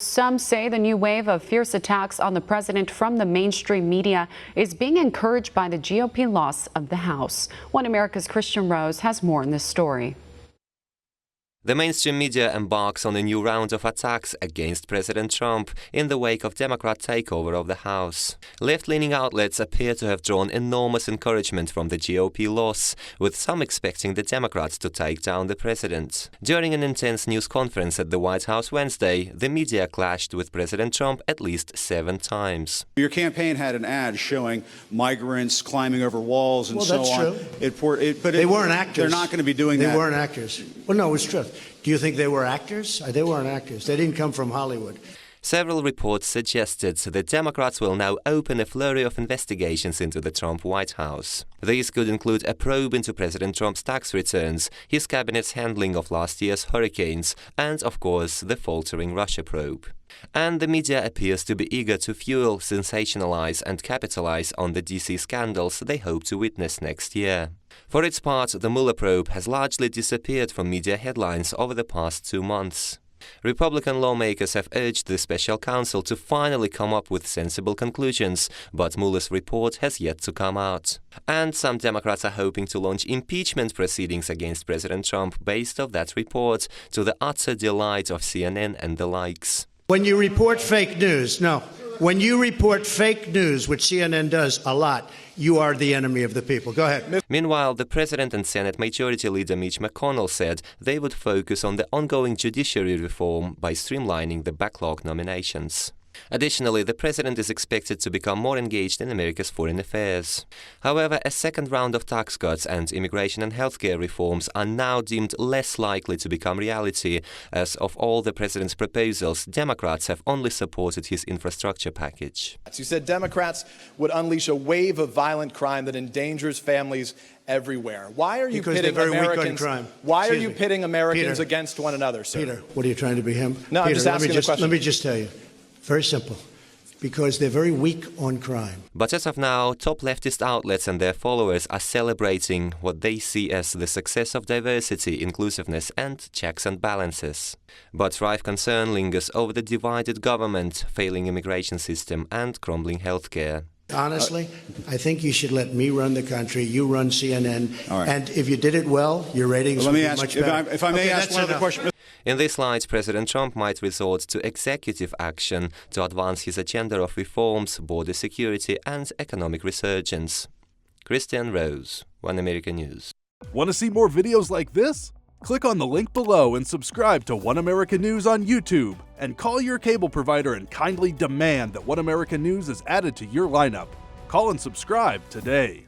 Some say the new wave of fierce attacks on the president from the mainstream media is being encouraged by the GOP loss of the House. One America's Kristian Rouz has more in this story. The mainstream media embarks on a new round of attacks against President Trump in the wake of Democrat takeover of the House. Left-leaning outlets appear to have drawn enormous encouragement from the GOP loss, with some expecting the Democrats to take down the president. During an intense news conference at the White House Wednesday, the media clashed with President Trump at least 7 times. Your campaign had an ad showing migrants climbing over walls and so on. Well, that's true. But they weren't actors. They're not going to be doing that. They weren't actors. Well, no, it's true. Do you think they were actors? They weren't actors. They didn't come from Hollywood. Several reports suggested the Democrats will now open a flurry of investigations into the Trump White House. These could include a probe into President Trump's tax returns, his cabinet's handling of last year's hurricanes, and, of course, the faltering Russia probe. And the media appears to be eager to fuel, sensationalize and capitalize on the DC scandals they hope to witness next year. For its part, the Mueller probe has largely disappeared from media headlines over the past 2 months. Republican lawmakers have urged the special counsel to finally come up with sensible conclusions, but Mueller's report has yet to come out. And some Democrats are hoping to launch impeachment proceedings against President Trump based on that report, to the utter delight of CNN and the likes. When you report fake news, when you report fake news, which CNN does a lot, you are the enemy of the people. Go ahead. Meanwhile, the President and Senate Majority Leader Mitch McConnell said they would focus on the ongoing judiciary reform by streamlining the backlog nominations. Additionally, the president is expected to become more engaged in America's foreign affairs. However, a second round of tax cuts and immigration and healthcare reforms are now deemed less likely to become reality, as of all the president's proposals, Democrats have only supported his infrastructure package. You said Democrats would unleash a wave of violent crime that endangers families everywhere. Why are you pitting Americans? Why are you pitting Americans against one another, sir? Peter, what are you trying to be him? No, I'm just asking the question. Let me just tell you. Very simple. Because they're very weak on crime. But as of now, top leftist outlets and their followers are celebrating what they see as the success of diversity, inclusiveness and checks and balances. But rife concern lingers over the divided government, failing immigration system and crumbling healthcare. Honestly, I think you should let me run the country, you run CNN, and if you did it well, your ratings would be much better. If I may ask one other question. In this light, President Trump might resort to executive action to advance his agenda of reforms, border security and economic resurgence. Kristian, Rouz, One American News. Want to see more videos like this? Click on the link below and subscribe to One American News on YouTube, and call your cable provider and kindly demand that One American News is added to your lineup. Call and subscribe today.